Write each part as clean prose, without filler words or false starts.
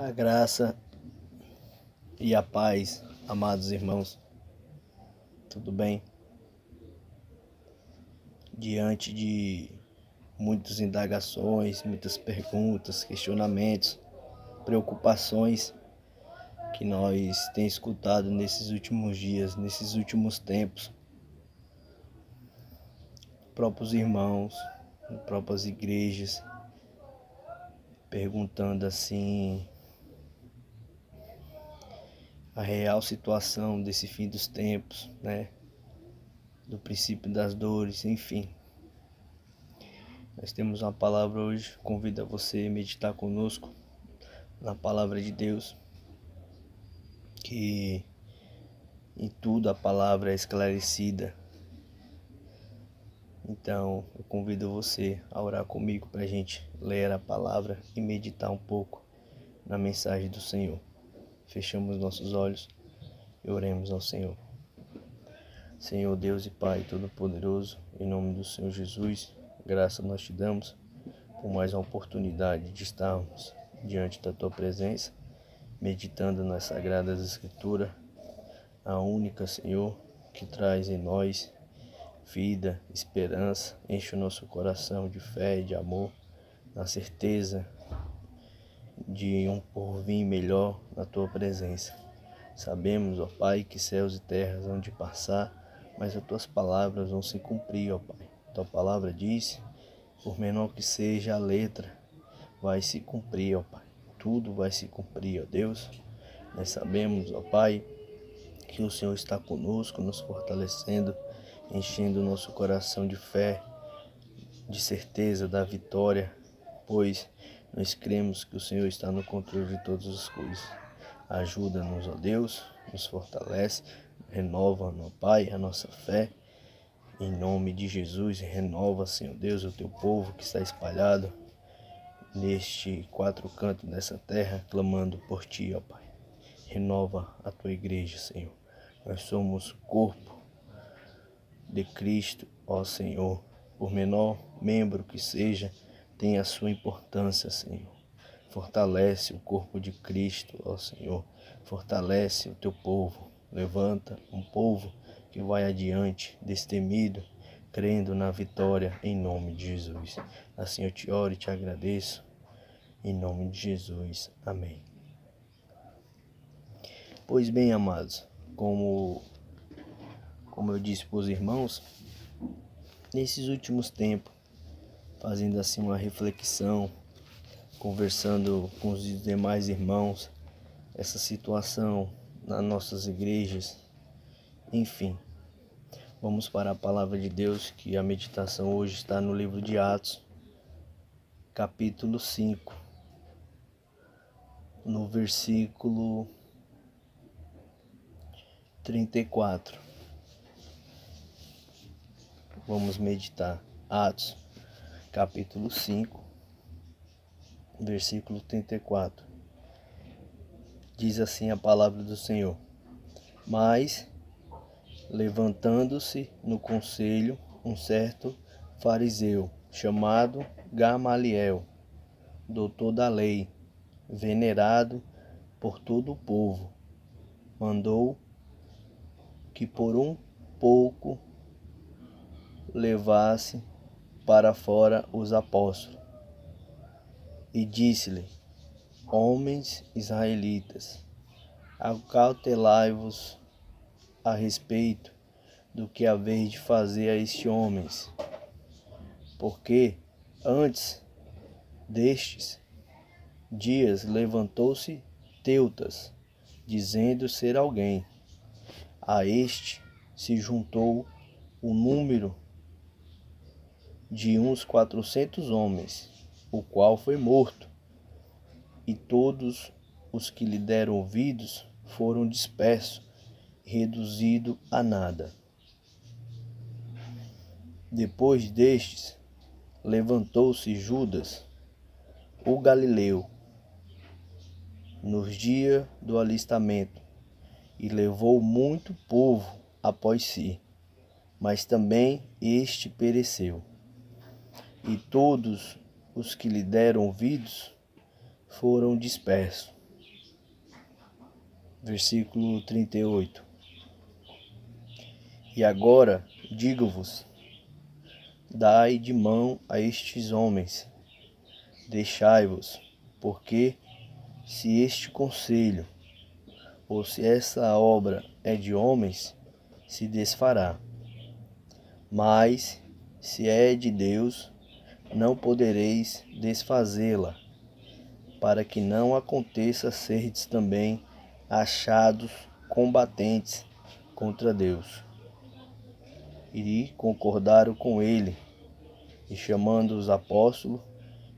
A graça e a paz, amados irmãos, tudo bem? Diante de muitas indagações, muitas perguntas, questionamentos, preocupações que nós temos escutado nesses últimos dias, nesses últimos tempos, próprios irmãos, próprias igrejas, perguntando assim a real situação desse fim dos tempos, né? Do princípio das dores, enfim. Nós temos uma palavra hoje, convido a você a meditar conosco na palavra de Deus, que em tudo a palavra é esclarecida. Então eu convido você a orar comigo para a gente ler a palavra e meditar um pouco na mensagem do Senhor. Fechamos nossos olhos e oremos ao Senhor. Senhor Deus e Pai Todo-Poderoso, em nome do Senhor Jesus, graça nós te damos por mais uma oportunidade de estarmos diante da Tua presença, meditando nas Sagradas Escrituras, a única, Senhor, que traz em nós vida, esperança, enche o nosso coração de fé e de amor, na certeza de um porvir melhor na Tua presença. Sabemos, ó Pai, que céus e terras hão de passar, mas as Tuas palavras vão se cumprir, ó Pai. Tua palavra diz, por menor que seja a letra, vai se cumprir, ó Pai. Tudo vai se cumprir, ó Deus. Nós sabemos, ó Pai, que o Senhor está conosco, nos fortalecendo, enchendo o nosso coração de fé, de certeza da vitória, pois nós cremos que o Senhor está no controle de todas as coisas. Ajuda-nos, ó Deus, nos fortalece, renova, ó Pai, a nossa fé. Em nome de Jesus, renova, Senhor Deus, o Teu povo que está espalhado neste quatro cantos dessa terra, clamando por Ti, ó Pai. Renova a Tua igreja, Senhor. Nós somos corpo de Cristo, ó Senhor. Por menor membro que seja, tem a sua importância, Senhor. Fortalece o corpo de Cristo, ó Senhor. Fortalece o Teu povo. Levanta um povo que vai adiante, destemido, crendo na vitória, em nome de Jesus. Assim eu te oro e te agradeço, em nome de Jesus. Amém. Pois bem, amados, como eu disse para os irmãos, nesses últimos tempos, fazendo assim uma reflexão, conversando com os demais irmãos, essa situação nas nossas igrejas, enfim. Vamos para a palavra de Deus, que a meditação hoje está no livro de Atos, capítulo 5, no versículo 34. Vamos meditar. Atos, capítulo 5, versículo 34. Diz assim a palavra do Senhor: Mas, levantando-se no conselho um certo fariseu, chamado Gamaliel, doutor da lei, venerado por todo o povo, mandou que por um pouco levasse para fora os apóstolos, e disse-lhe: Homens israelitas, acautelai-vos a respeito do que haveis de fazer a estes homens, porque antes destes dias levantou-se Teudas, dizendo ser alguém. A este se juntou o número de uns 400 homens, o qual foi morto, e todos os que lhe deram ouvidos foram dispersos, reduzidos a nada. Depois destes, levantou-se Judas, o Galileu, nos dias do alistamento, e levou muito povo após si, mas também este pereceu. E todos os que lhe deram ouvidos foram dispersos. versículo 38. E agora digo-vos, dai de mão a estes homens, deixai-vos, porque se este conselho, ou se essa obra é de homens, se desfará. Mas, se é de Deus, não podereis desfazê-la, para que não aconteça serdes também achados combatentes contra Deus. E concordaram com ele, e chamando os apóstolos,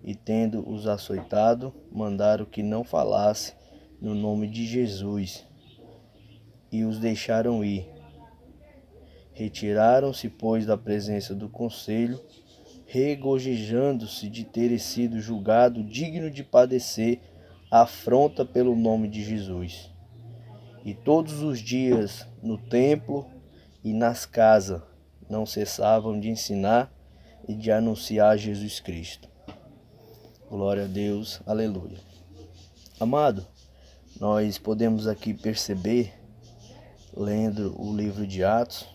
e tendo-os açoitado, mandaram que não falasse no nome de Jesus, e os deixaram ir. Retiraram-se, pois, da presença do conselho, regozijando-se de terem sido julgado digno de padecer afronta pelo nome de Jesus. E todos os dias no templo e nas casas não cessavam de ensinar e de anunciar Jesus Cristo. Glória a Deus, aleluia. Amado, nós podemos aqui perceber, lendo o livro de Atos,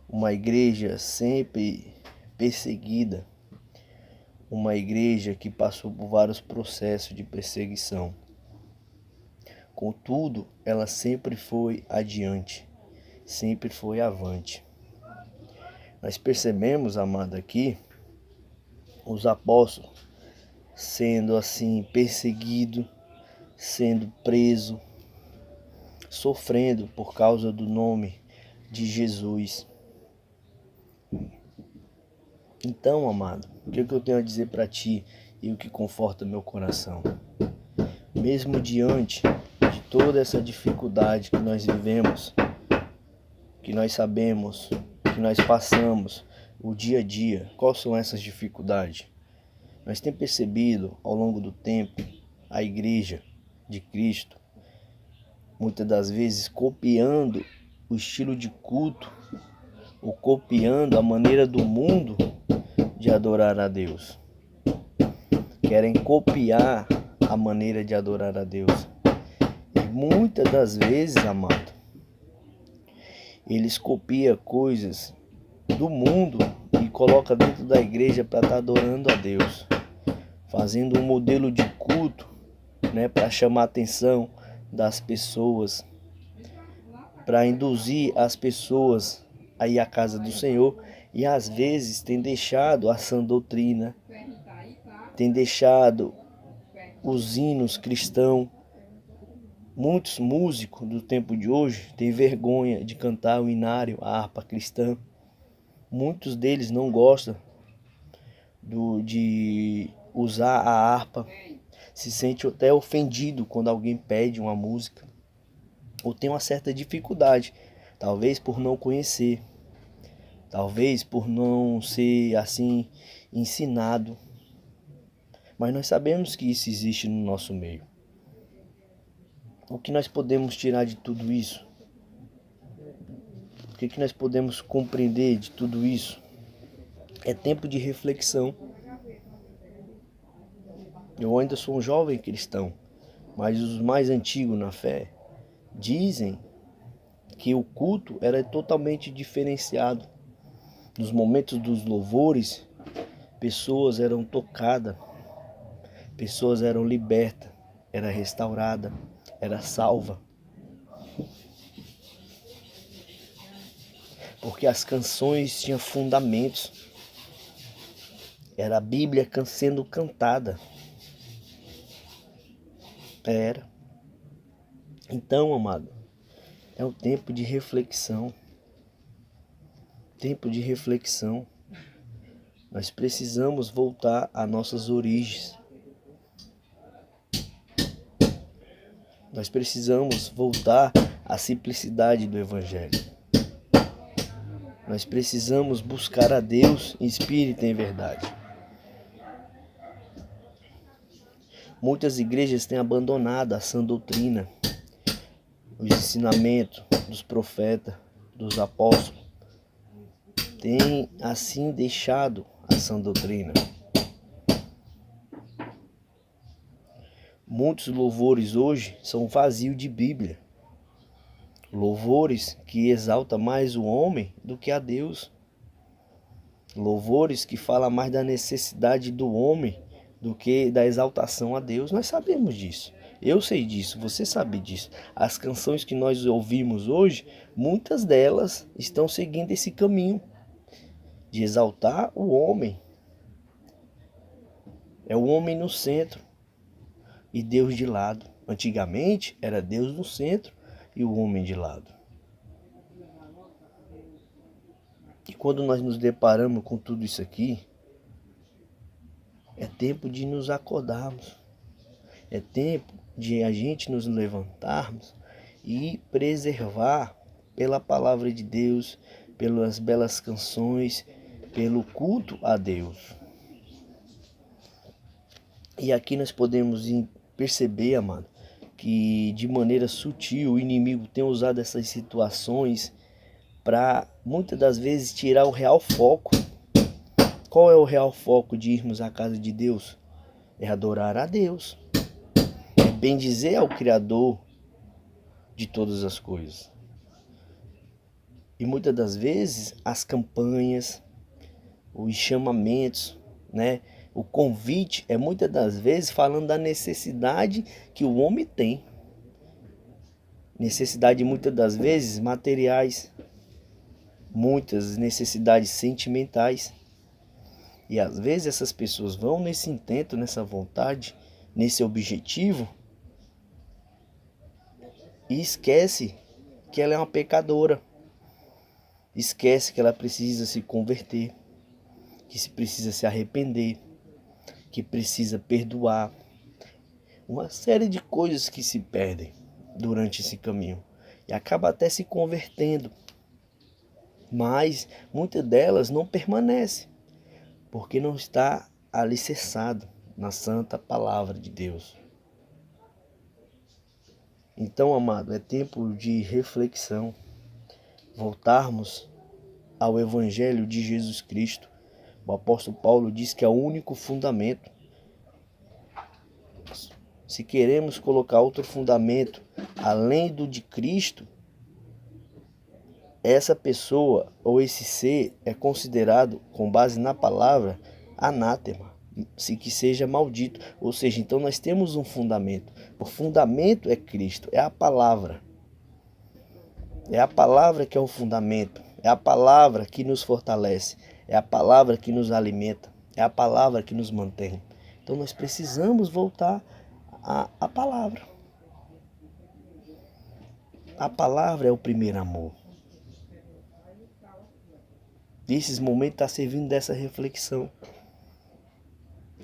uma igreja sempre perseguida, uma igreja que passou por vários processos de perseguição. Contudo, ela sempre foi adiante, sempre foi avante. Nós percebemos, amado, aqui, os apóstolos sendo assim perseguidos, sendo presos, sofrendo por causa do nome de Jesus. Então, amado, o que eu tenho a dizer para ti e o que conforta meu coração? Mesmo diante de toda essa dificuldade que nós vivemos, que nós sabemos, que nós passamos o dia a dia, quais são essas dificuldades? Nós temos percebido ao longo do tempo a igreja de Cristo, muitas das vezes copiando o estilo de culto, ou copiando a maneira do mundo de adorar a Deus. Querem copiar a maneira de adorar a Deus. E muitas das vezes, amado, eles copiam coisas do mundo e colocam dentro da igreja para estar adorando a Deus, fazendo um modelo de culto, para chamar a atenção das pessoas, para induzir as pessoas a ir à casa do Senhor, e às vezes tem deixado a sã doutrina, tem deixado os hinos cristãos. Muitos músicos do tempo de hoje têm vergonha de cantar o hinário, a harpa cristã. Muitos deles não gostam de usar a harpa, se sente até ofendido quando alguém pede uma música, ou tem uma certa dificuldade, talvez por não conhecer, talvez por não ser assim ensinado. Mas nós sabemos que isso existe no nosso meio. O que nós podemos tirar de tudo isso? O que nós podemos compreender de tudo isso? É tempo de reflexão. Eu ainda sou um jovem cristão, mas os mais antigos na fé dizem que o culto era totalmente diferenciado. Nos momentos dos louvores, pessoas eram tocadas, pessoas eram libertas, era restaurada, era salva. Porque as canções tinham fundamentos. Era a Bíblia sendo cantada. Era. Então, amado, é um tempo de reflexão. Tempo de reflexão. Nós precisamos voltar às nossas origens. Nós precisamos voltar à simplicidade do Evangelho. Nós precisamos buscar a Deus em espírito e em verdade. Muitas igrejas têm abandonado a sã doutrina, os ensinamentos dos profetas, dos apóstolos. Têm assim deixado a sã doutrina. Muitos louvores hoje são vazios de Bíblia. Louvores que exaltam mais o homem do que a Deus. Louvores que falam mais da necessidade do homem do que da exaltação a Deus. Nós sabemos disso. Eu sei disso, você sabe disso. As canções que nós ouvimos hoje, muitas delas estão seguindo esse caminho de exaltar o homem. É o homem no centro e Deus de lado. Antigamente era Deus no centro e o homem de lado. E quando nós nos deparamos com tudo isso aqui, é tempo de nos acordarmos. É tempo de a gente nos levantarmos e preservar pela palavra de Deus, pelas belas canções, pelo culto a Deus. E aqui nós podemos perceber, amado, que de maneira sutil o inimigo tem usado essas situações para muitas das vezes tirar o real foco. Qual é o real foco de irmos à casa de Deus? É adorar a Deus. É bendizer ao Criador de todas as coisas. E muitas das vezes as campanhas, os chamamentos, né? O convite é muitas das vezes falando da necessidade que o homem tem. Necessidade muitas das vezes materiais, muitas necessidades sentimentais. E às vezes essas pessoas vão nesse intento, nessa vontade, nesse objetivo e esquece que ela é uma pecadora. Esquece que ela precisa se converter, que se precisa se arrepender, que precisa perdoar. Uma série de coisas que se perdem durante esse caminho e acaba até se convertendo. Mas muitas delas não permanecem, porque não está alicerçado na santa palavra de Deus. Então, amado, é tempo de reflexão, voltarmos ao Evangelho de Jesus Cristo. O apóstolo Paulo diz que é o único fundamento. Se queremos colocar outro fundamento além do de Cristo, essa pessoa ou esse ser é considerado, com base na palavra, anátema, se que seja maldito. Ou seja, então nós temos um fundamento. O fundamento é Cristo, é a palavra. É a palavra que é o fundamento. É a palavra que nos fortalece. É a palavra que nos alimenta. É a palavra que nos mantém. Então nós precisamos voltar à palavra. A palavra é o primeiro amor. Nesses momentos está servindo dessa reflexão.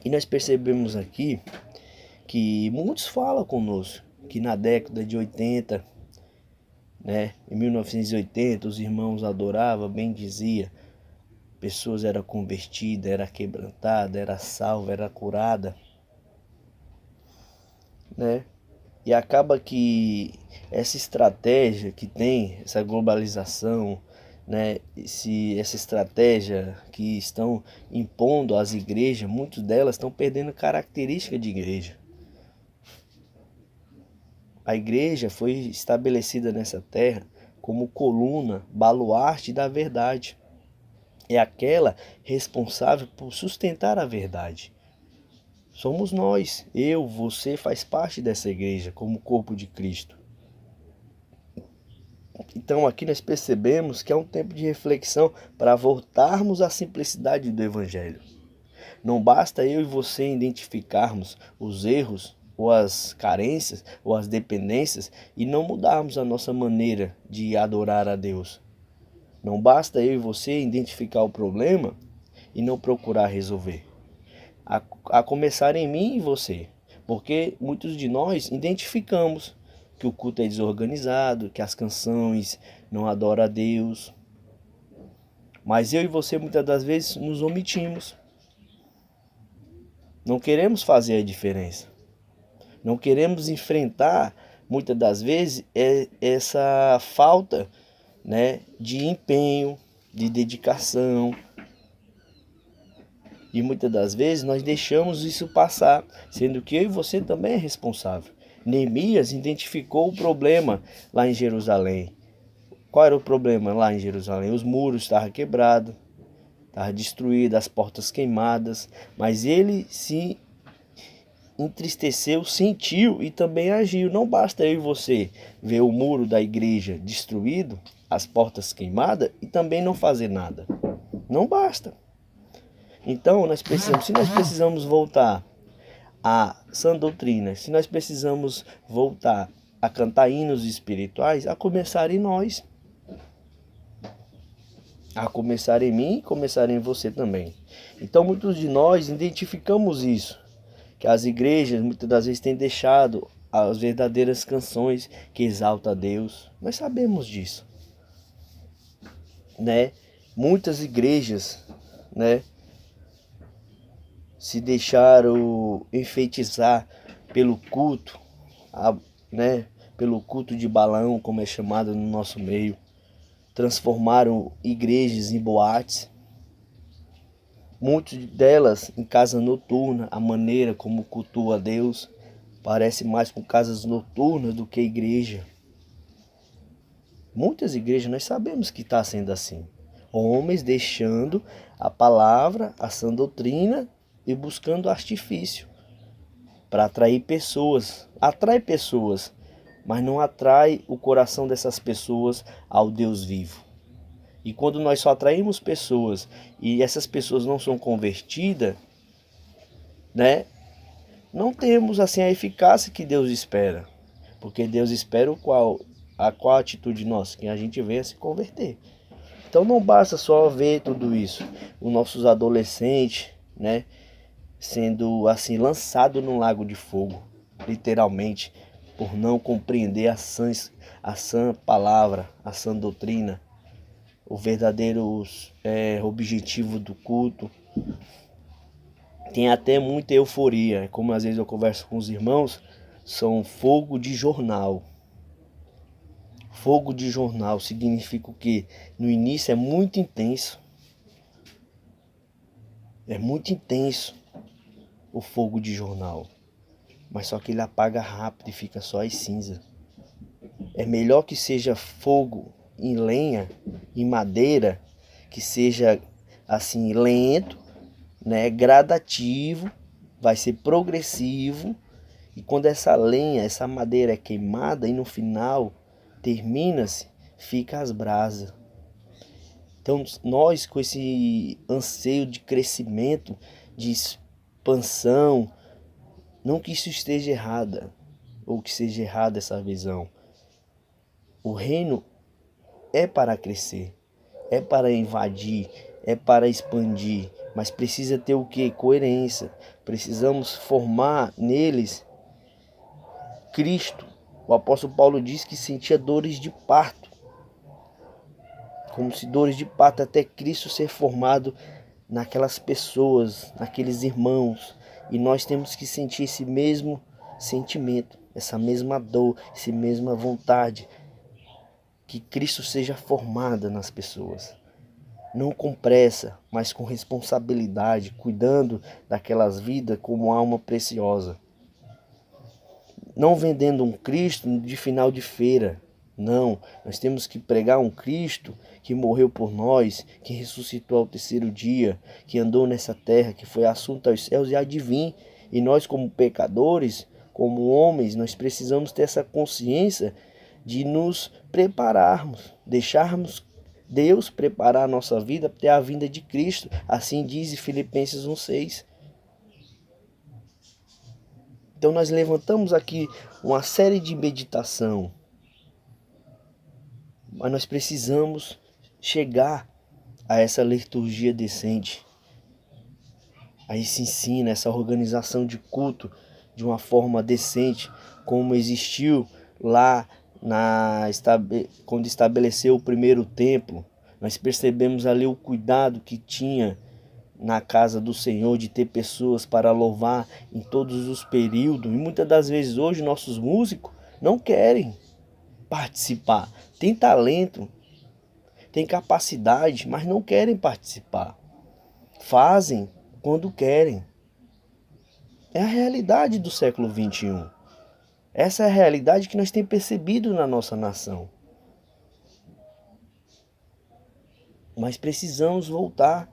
E nós percebemos aqui que muitos falam conosco que na década de 80, né, em 1980, os irmãos adoravam, bem dizia, pessoas eram convertidas, era quebrantada, era salva, era curada, né? E acaba que essa estratégia que tem, essa globalização, né, essa estratégia que estão impondo às igrejas, muitas delas estão perdendo característica de igreja. A igreja foi estabelecida nessa terra como coluna, baluarte da verdade. É aquela responsável por sustentar a verdade. Somos nós, eu, você faz parte dessa igreja como corpo de Cristo. Então aqui nós percebemos que é um tempo de reflexão para voltarmos à simplicidade do Evangelho. Não basta eu e você identificarmos os erros ou as carências ou as dependências e não mudarmos a nossa maneira de adorar a Deus. Não basta eu e você identificar o problema e não procurar resolver. A começar em mim e você. Porque muitos de nós identificamos que o culto é desorganizado, que as canções não adoram a Deus. Mas eu e você muitas das vezes nos omitimos. Não queremos fazer a diferença. Não queremos enfrentar muitas das vezes essa falta, né, de empenho, de dedicação. E muitas das vezes nós deixamos isso passar, sendo que eu e você também é responsável. Neemias identificou o problema lá em Jerusalém. Qual era o problema lá em Jerusalém? Os muros estavam quebrados, estavam destruídos, as portas queimadas, mas ele se entristeceu, sentiu e também agiu. Não basta eu e você ver o muro da igreja destruído, as portas queimadas e também não fazer nada. Não basta. Então, se nós precisamos voltar à sã doutrina, se nós precisamos voltar a cantar hinos espirituais, a começar em nós. A começar em mim, começar em você também. Então, muitos de nós identificamos isso, que as igrejas muitas das vezes têm deixado as verdadeiras canções que exaltam a Deus. Nós sabemos disso, né? Muitas igrejas, né, se deixaram enfeitiçar pelo culto, né, pelo culto de Balaão, como é chamado no nosso meio. Transformaram igrejas em boates. Muitas delas em casa noturna, a maneira como cultua a Deus parece mais com casas noturnas do que igreja. Muitas igrejas nós sabemos que está sendo assim. Homens deixando a palavra, a sã doutrina e buscando artifício para atrair pessoas. Atrai pessoas, mas não atrai o coração dessas pessoas ao Deus vivo. E quando nós só atraímos pessoas e essas pessoas não são convertidas, né, não temos assim a eficácia que Deus espera. Porque Deus espera a qual atitude nossa? Que a gente venha se converter. Então não basta só ver tudo isso. Os nossos adolescentes, né, sendo assim lançados num lago de fogo, literalmente, por não compreender a sã palavra, a sã doutrina, o verdadeiro objetivo do culto. Tem até muita euforia, como às vezes eu converso com os irmãos, são fogo de jornal. Fogo de jornal significa o quê? No início é muito intenso. É muito intenso o fogo de jornal. Mas só que ele apaga rápido e fica só as cinzas. É melhor que seja fogo em lenha, em madeira, que seja assim lento, né, gradativo, vai ser progressivo. E quando essa lenha, essa madeira é queimada e no final termina-se, fica as brasas. Então nós com esse anseio de crescimento, de expansão, não que isso esteja errada, ou que seja errada essa visão. O reino é para crescer, é para invadir, é para expandir, mas precisa ter o quê? Coerência. Precisamos formar neles Cristo. O apóstolo Paulo diz que sentia dores de parto, como se dores de parto até Cristo ser formado naquelas pessoas, naqueles irmãos. E nós temos que sentir esse mesmo sentimento, essa mesma dor, essa mesma vontade, que Cristo seja formada nas pessoas. Não com pressa, mas com responsabilidade, cuidando daquelas vidas como alma preciosa. Não vendendo um Cristo de final de feira. Não, nós temos que pregar um Cristo que morreu por nós, que ressuscitou ao terceiro dia, que andou nessa terra, que foi assunto aos céus e há de vir. E nós como pecadores, como homens, nós precisamos ter essa consciência de nos prepararmos, deixarmos Deus preparar a nossa vida até a vinda de Cristo. Assim diz Filipenses 1,6. Então nós levantamos aqui uma série de meditação, mas nós precisamos chegar a essa liturgia decente, a esse ensino, essa organização de culto de uma forma decente, como existiu lá quando estabeleceu o primeiro templo. Nós percebemos ali o cuidado que tinha na casa do Senhor de ter pessoas para louvar em todos os períodos. E muitas das vezes hoje nossos músicos não querem participar. Tem talento, tem capacidade, mas não querem participar. Fazem quando querem. É a realidade do século XXI. Essa é a realidade que nós temos percebido na nossa nação. Mas precisamos voltar,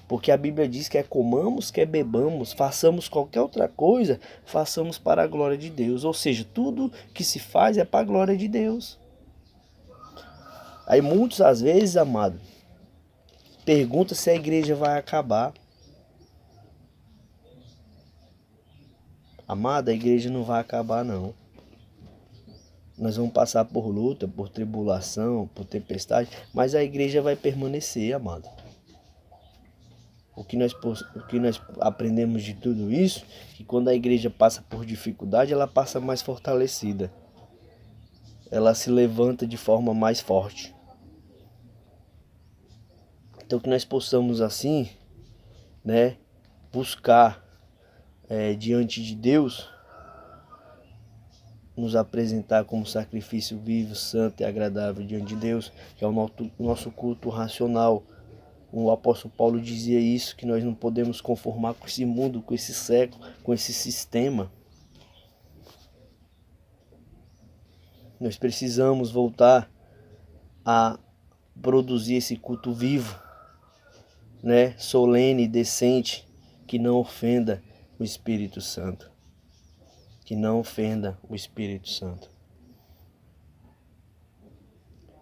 porque a Bíblia diz que comamos, bebamos, façamos qualquer outra coisa, façamos para a glória de Deus. Ou seja, tudo que se faz é para a glória de Deus. Aí muitos, às vezes, amado, perguntam se a igreja vai acabar. Amado, a igreja não vai acabar, não. Nós vamos passar por luta, por tribulação, por tempestade, mas a igreja vai permanecer, amado. O que nós aprendemos de tudo isso, que quando a igreja passa por dificuldade, ela passa mais fortalecida. Ela se levanta de forma mais forte. Então que nós possamos assim, né, buscar diante de Deus, nos apresentar como sacrifício vivo, santo e agradável diante de Deus, que é o nosso culto racional. O apóstolo Paulo dizia isso, que nós não podemos conformar com esse mundo, com esse século, com esse sistema. Nós precisamos voltar a produzir esse culto vivo, né, solene, decente, que não ofenda o Espírito Santo. Que não ofenda o Espírito Santo.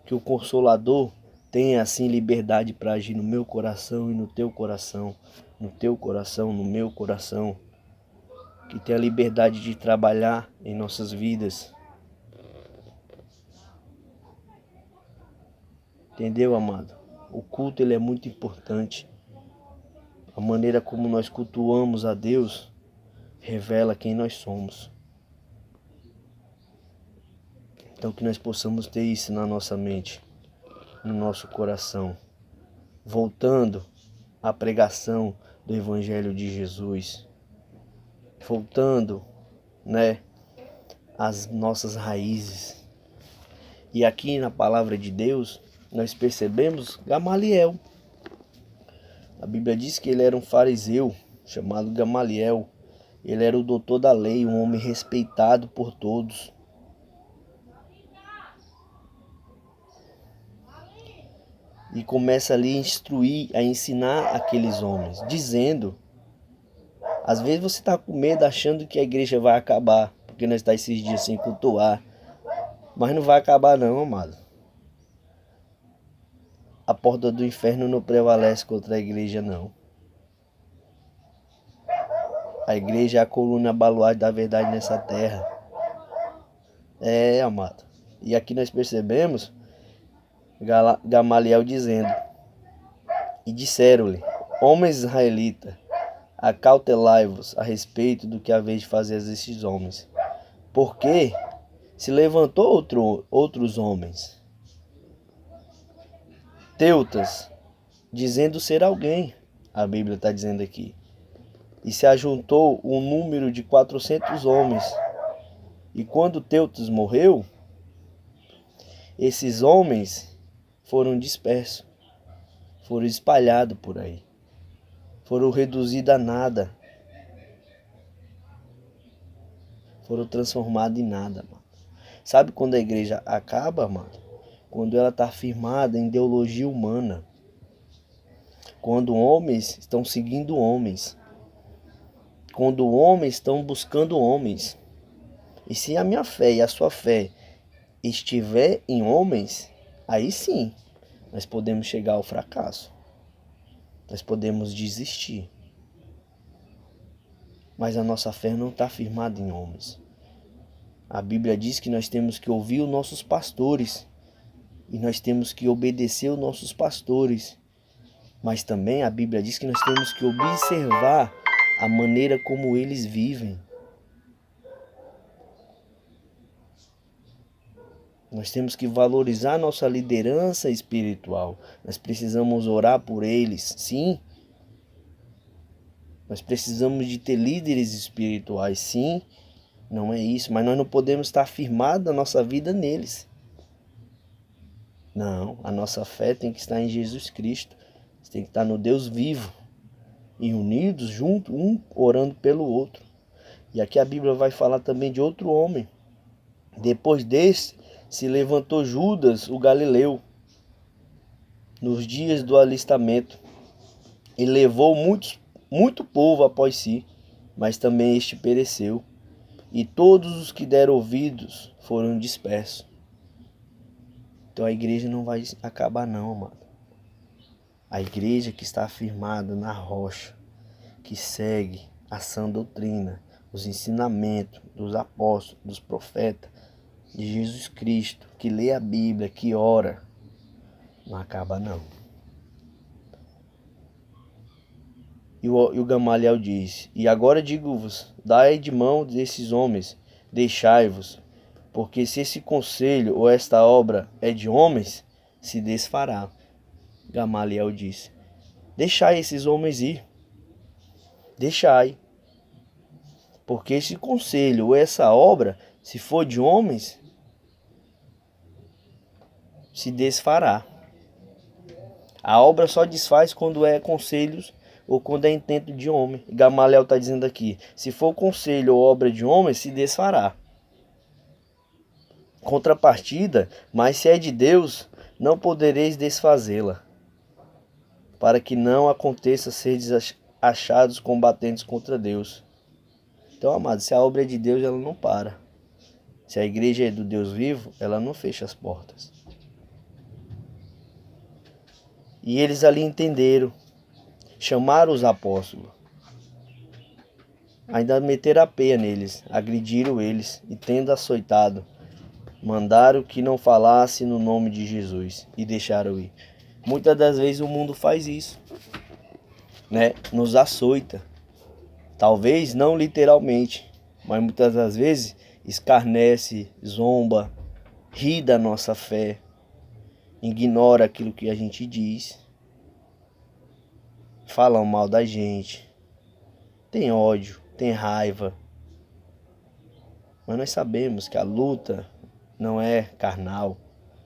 Que o Consolador tenha assim liberdade para agir no meu coração e no teu coração, no teu coração, no meu coração. Que tenha liberdade de trabalhar em nossas vidas. Entendeu, amado? O culto ele é muito importante. A maneira como nós cultuamos a Deus revela quem nós somos. Então que nós possamos ter isso na nossa mente, no nosso coração. Voltando à pregação do Evangelho de Jesus. Voltando, né, às nossas raízes. E aqui na palavra de Deus, nós percebemos Gamaliel. A Bíblia diz que ele era um fariseu chamado Gamaliel. Ele era o doutor da lei, um homem respeitado por todos. E começa ali a instruir, a ensinar aqueles homens, dizendo, às vezes você está com medo achando que a igreja vai acabar, porque nós estamos esses dias sem cultuar, mas não vai acabar não, amado. A porta do inferno não prevalece contra a igreja não. A igreja é a coluna baluarte da verdade nessa terra. Amado. E aqui nós percebemos Gamaliel dizendo, e disseram-lhe, homens israelitas, acautelai-vos a respeito do que haveis de fazer a estes homens, porque se levantou outros homens, teutas, dizendo ser alguém, a Bíblia está dizendo aqui, e se ajuntou um número de 400 homens, e quando Teutas morreu, esses homens foram dispersos, foram espalhados por aí, foram reduzidos a nada, foram transformados em nada, mano. Sabe quando a igreja acaba, mano? Quando ela está firmada em ideologia humana, quando homens estão seguindo homens, quando homens estão buscando homens. E se a minha fé e a sua fé estiver em homens, aí sim, nós podemos chegar ao fracasso. Nós podemos desistir. Mas a nossa fé não está firmada em homens. A Bíblia diz que nós temos que ouvir os nossos pastores. E nós temos que obedecer os nossos pastores. Mas também a Bíblia diz que nós temos que observar a maneira como eles vivem. Nós temos que valorizar nossa liderança espiritual. Nós precisamos orar por eles, sim. Nós precisamos de ter líderes espirituais, sim. Não é isso, mas nós não podemos estar firmados a nossa vida neles. Não, a nossa fé tem que estar em Jesus Cristo. Tem que estar no Deus vivo. e unidos juntos, um orando pelo outro. E aqui a Bíblia vai falar também de outro homem. Depois desse, se levantou Judas, o Galileu, nos dias do alistamento, e levou muito povo após si, mas também este pereceu, e todos os que deram ouvidos foram dispersos. Então a igreja não vai acabar não, amado. A igreja que está firmada na rocha, que segue a sã doutrina, os ensinamentos dos apóstolos, dos profetas, de Jesus Cristo, que lê a Bíblia, que ora, não acaba não. E o Gamaliel diz: e agora digo-vos, dai de mão desses homens, deixai-vos, porque se esse conselho ou esta obra é de homens, se desfará. Gamaliel disse: deixai esses homens ir, deixai, porque esse conselho ou essa obra, se for de homens, se desfará. A obra só desfaz quando é conselhos ou quando é intento de homem. Gamaliel está dizendo aqui: se for conselho ou obra de homem, se desfará. Contrapartida, mas se é de Deus, não podereis desfazê-la, para que não aconteça seres achados combatentes contra Deus. Então, amado, se a obra é de Deus, ela não para. Se a igreja é do Deus vivo, ela não fecha as portas. E eles ali entenderam, chamaram os apóstolos, ainda meteram a peia neles, agrediram eles e, tendo açoitado, mandaram que não falasse no nome de Jesus e deixaram ir. Muitas das vezes o mundo faz isso, né? Nos açoita. Talvez não literalmente, mas muitas das vezes escarnece, zomba, ri da nossa fé, ignora aquilo que a gente diz, falam mal da gente, tem ódio, tem raiva. Mas nós sabemos que a luta não é carnal,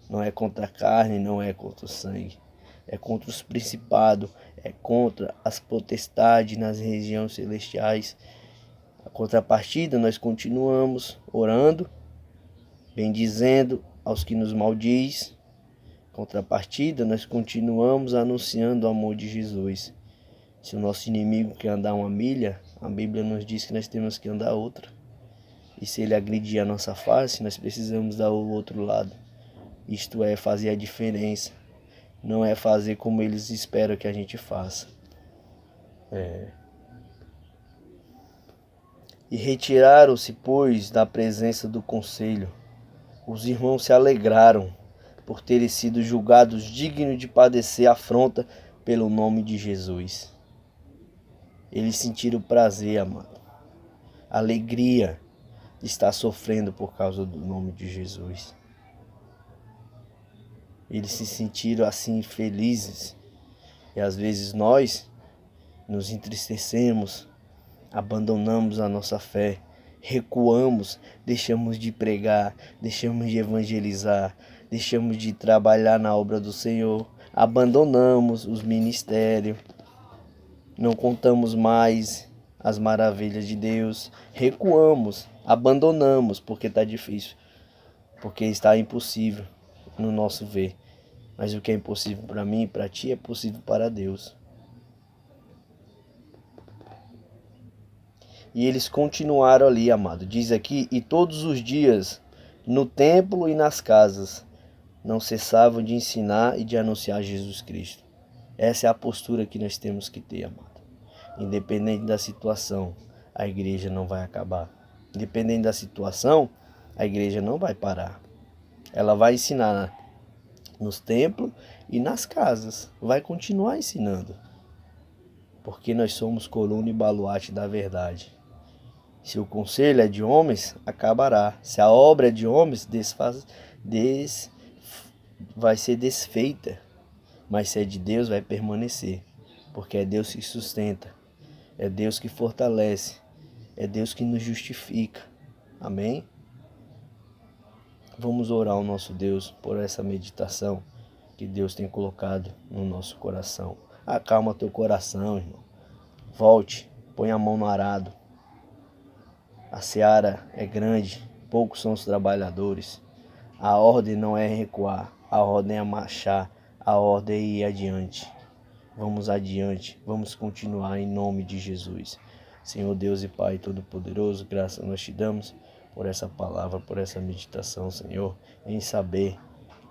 não é contra a carne, não é contra o sangue. É contra os principados, é contra as potestades nas regiões celestiais. A contrapartida, nós continuamos orando, bendizendo aos que nos maldiz. Contrapartida, nós continuamos anunciando o amor de Jesus. Se o nosso inimigo quer andar uma milha, a Bíblia nos diz que nós temos que andar outra. E se ele agredir a nossa face, nós precisamos dar o outro lado. Isto é, fazer a diferença. Não é fazer como eles esperam que a gente faça. E retiraram-se, pois, da presença do conselho. Os irmãos se alegraram por terem sido julgados dignos de padecer afronta pelo nome de Jesus. Eles sentiram prazer, amado, alegria de estar sofrendo por causa do nome de Jesus. Eles se sentiram assim felizes. E às vezes nós nos entristecemos, abandonamos a nossa fé, recuamos, deixamos de pregar, deixamos de evangelizar, deixamos de trabalhar na obra do Senhor, abandonamos os ministérios, não contamos mais as maravilhas de Deus, recuamos, abandonamos porque está difícil, porque está impossível no nosso ver. Mas o que é impossível para mim e para ti é possível para Deus. E eles continuaram ali, amado. Diz aqui: e todos os dias, no templo e nas casas, não cessavam de ensinar e de anunciar Jesus Cristo. Essa é a postura que nós temos que ter, amado. Independente da situação, a igreja não vai acabar. Independente da situação, a igreja não vai parar. Ela vai ensinar nos templos e nas casas. Vai continuar ensinando. Porque nós somos coluna e baluarte da verdade. Se o conselho é de homens, acabará. Se a obra é de homens, vai ser desfeita. Mas se é de Deus, vai permanecer. Porque é Deus que sustenta. É Deus que fortalece. É Deus que nos justifica. Amém? Vamos orar ao nosso Deus por essa meditação que Deus tem colocado no nosso coração. Acalma teu coração, irmão. Volte, põe a mão no arado. A seara é grande, poucos são os trabalhadores. A ordem não é recuar, a ordem é marchar, a ordem é ir adiante. Vamos adiante, vamos continuar em nome de Jesus. Senhor Deus e Pai Todo-Poderoso, graças nós te damos por essa palavra, por essa meditação, Senhor, em saber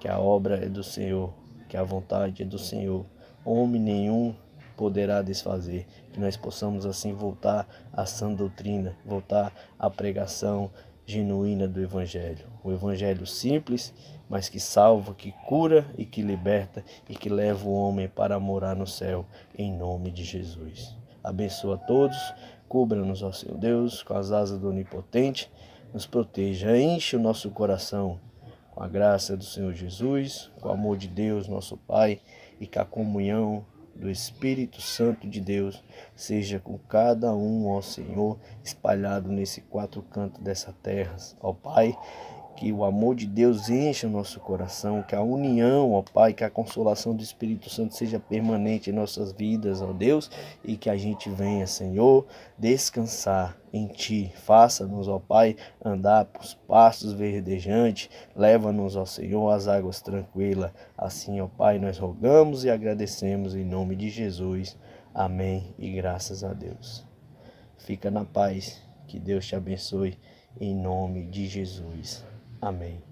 que a obra é do Senhor, que a vontade é do Senhor. Homem nenhum poderá desfazer, que nós possamos assim voltar à sã doutrina, voltar à pregação genuína do Evangelho. O Evangelho simples, mas que salva, que cura e que liberta e que leva o homem para morar no céu, em nome de Jesus. Abençoa a todos, cubra-nos, ó Senhor Deus, com as asas do Onipotente, nos proteja, enche o nosso coração com a graça do Senhor Jesus, com o amor de Deus, nosso Pai, e com a comunhão do Espírito Santo de Deus seja com cada um, ó Senhor, espalhado nesse quatro cantos dessa terra, ó Pai. Que o amor de Deus encha o nosso coração, que a união, ó Pai, que a consolação do Espírito Santo seja permanente em nossas vidas, ó Deus, e que a gente venha, Senhor, descansar em Ti. Faça-nos, ó Pai, andar por pastos verdejantes, leva-nos, ó Senhor, às águas tranquilas. Assim, ó Pai, nós rogamos e agradecemos em nome de Jesus. Amém e graças a Deus. Fica na paz, que Deus te abençoe em nome de Jesus. Amém.